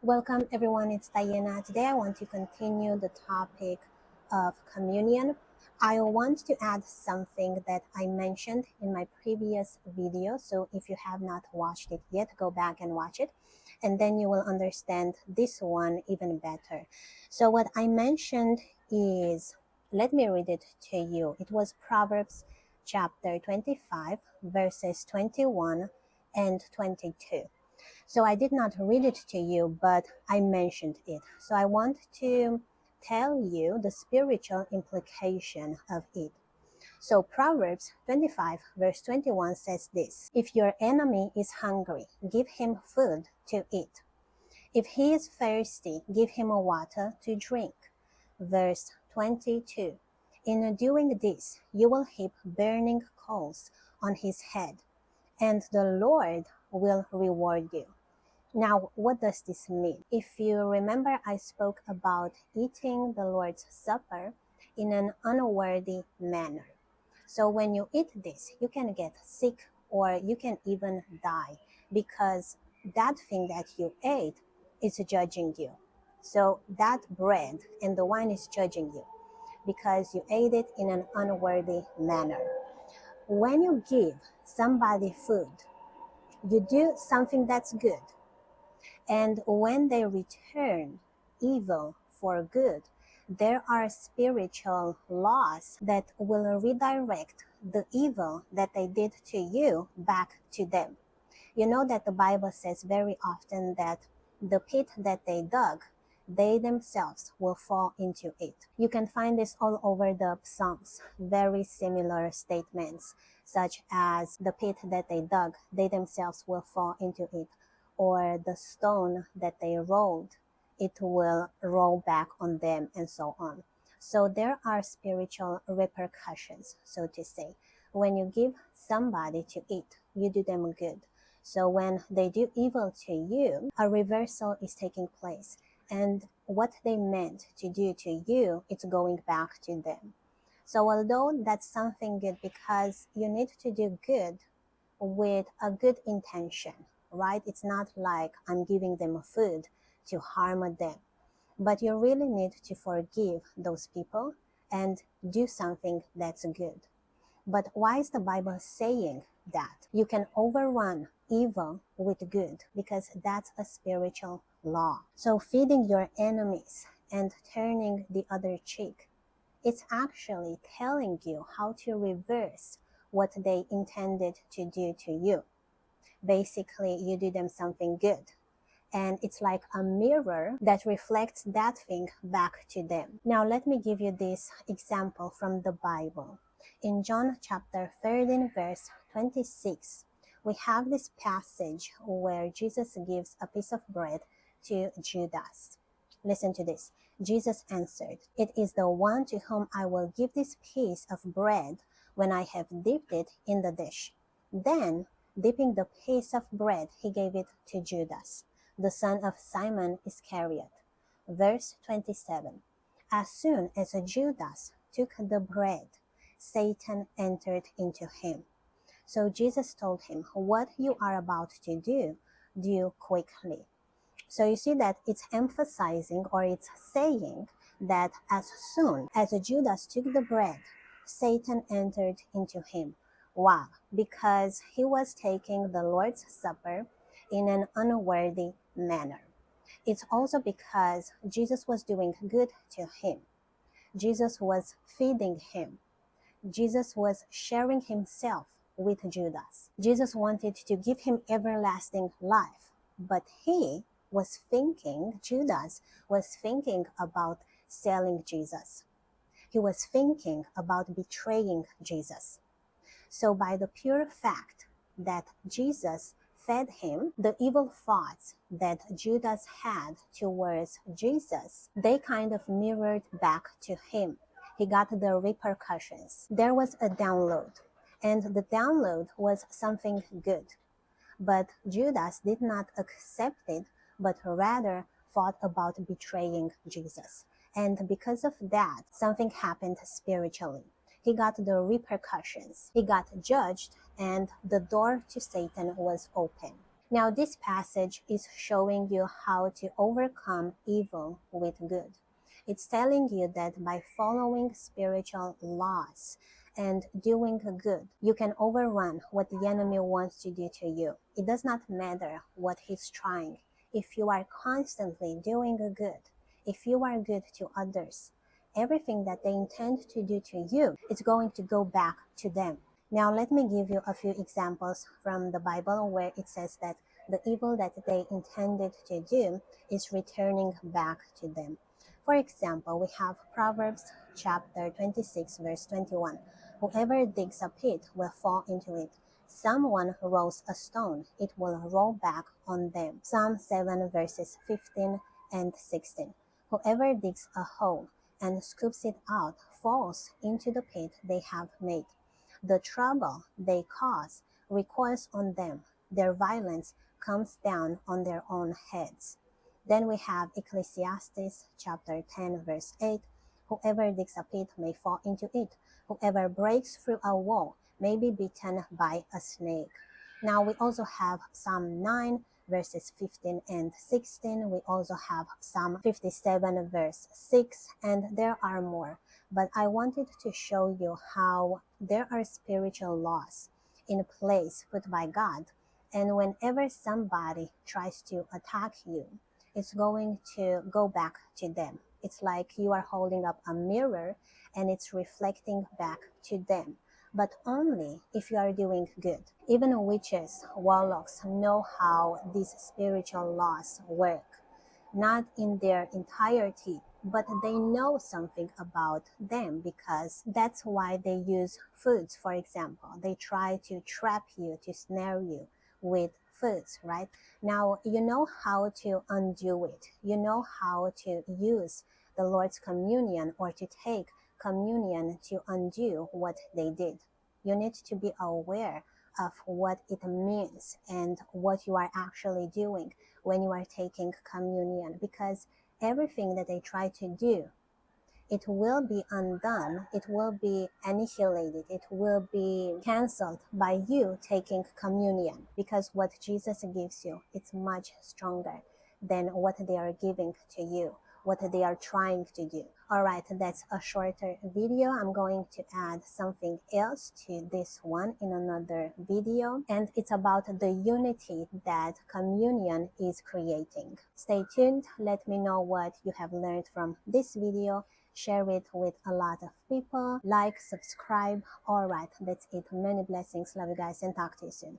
Welcome everyone, it's Diana. Today I want to continue the topic of communion. I want to add something that I mentioned in my previous video. So if you have not watched it yet, go back and watch it, and then you will understand this one even better. So what I mentioned is, let me read it to you. It was Proverbs chapter 25, verses 21 and 22. So I did not read it to you, but I mentioned it. So I want to tell you the spiritual implication of it. So Proverbs 25 verse 21 says this: If your enemy is hungry, give him food to eat. If he is thirsty, give him water to drink. Verse 22. In doing this, you will heap burning coals on his head, and the Lord will reward you. Now, what does this mean? If you remember, I spoke about eating the Lord's Supper in an unworthy manner. So when you eat this, you can get sick or you can even die because that thing that you ate is judging you. So that bread and the wine is judging you because you ate it in an unworthy manner. When you give somebody food, you do something that's good. And when they return evil for good, there are spiritual laws that will redirect the evil that they did to you back to them. You know that the Bible says very often that the pit that they dug, they themselves will fall into it. You can find this all over the Psalms, very similar statements, such as the pit that they dug, they themselves will fall into it. Or the stone that they rolled, it will roll back on them, and so on. So there are spiritual repercussions, so to say. When you give somebody to eat, you do them good. So when they do evil to you, a reversal is taking place. And what they meant to do to you, it's going back to them. So although that's something good, because you need to do good with a good intention, right? It's not like I'm giving them food to harm them, but you really need to forgive those people and do something that's good. But why is the Bible saying that? You can overrun evil with good because that's a spiritual law. So feeding your enemies and turning the other cheek, it's actually telling you how to reverse what they intended to do to you. Basically, you do them something good. And it's like a mirror that reflects that thing back to them. Now, let me give you this example from the Bible. In John chapter 13, verse 26, we have this passage where Jesus gives a piece of bread to Judas. Listen to this. Jesus answered, "It is the one to whom I will give this piece of bread when I have dipped it in the dish." Then, dipping the piece of bread, he gave it to Judas, the son of Simon Iscariot. Verse 27. As soon as Judas took the bread, Satan entered into him. So Jesus told him, "What you are about to do, do quickly." So you see that it's emphasizing, or it's saying that as soon as Judas took the bread, Satan entered into him. Why? Because he was taking the Lord's Supper in an unworthy manner. It's also because Jesus was doing good to him. Jesus was feeding him. Jesus was sharing himself with Judas. Jesus wanted to give him everlasting life, but Judas was thinking about selling Jesus. He was thinking about betraying Jesus. So by the pure fact that Jesus fed him, the evil thoughts that Judas had towards Jesus, they kind of mirrored back to him. He got the repercussions. There was a download, and the download was something good. But Judas did not accept it, but rather thought about betraying Jesus. And because of that, something happened spiritually. He got the repercussions. He got judged, and the door to Satan was open. Now, this passage is showing you how to overcome evil with good. It's telling you that by following spiritual laws and doing good, you can overrun what the enemy wants to do to you. It does not matter what he's trying. If you are constantly doing good, if you are good to others, everything that they intend to do to you, it's going to go back to them. Now, let me give you a few examples from the Bible where it says that the evil that they intended to do is returning back to them. For example, we have Proverbs chapter 26, verse 21. Whoever digs a pit will fall into it. Someone rolls a stone, it will roll back on them. Psalm 7, verses 15 and 16. Whoever digs a hole and scoops it out falls into the pit they have made. The trouble they cause recoils on them. Their violence comes down on their own heads. Then we have Ecclesiastes chapter 10 verse 8. Whoever digs a pit may fall into it. Whoever breaks through a wall may be bitten by a snake. Now we also have Psalm 9 verses 15 and 16. We also have Psalm 57 verse 6, and there are more. But I wanted to show you how there are spiritual laws in place put by God. And whenever somebody tries to attack you, it's going to go back to them. It's like you are holding up a mirror and it's reflecting back to them. But only if you are doing good. Even witches, warlocks know how these spiritual laws work. Not in their entirety, but they know something about them, because that's why they use foods, for example. They try to trap you, to snare you with foods, right? Now, you know how to undo it. You know how to use the Lord's communion or to take communion to undo what they did. You need to be aware of what it means and what you are actually doing when you are taking communion, because everything that they try to do, it will be undone, it will be annihilated, it will be canceled by you taking communion, because what Jesus gives you, it's much stronger than what they are giving to you, what they are trying to do. All right, that's a shorter video. I'm going to add something else to this one in another video, and it's about the unity that communion is creating. Stay tuned. Let me know what you have learned from this video. Share it with a lot of people. Like, subscribe. All right, that's it. Many blessings. Love you guys and talk to you soon.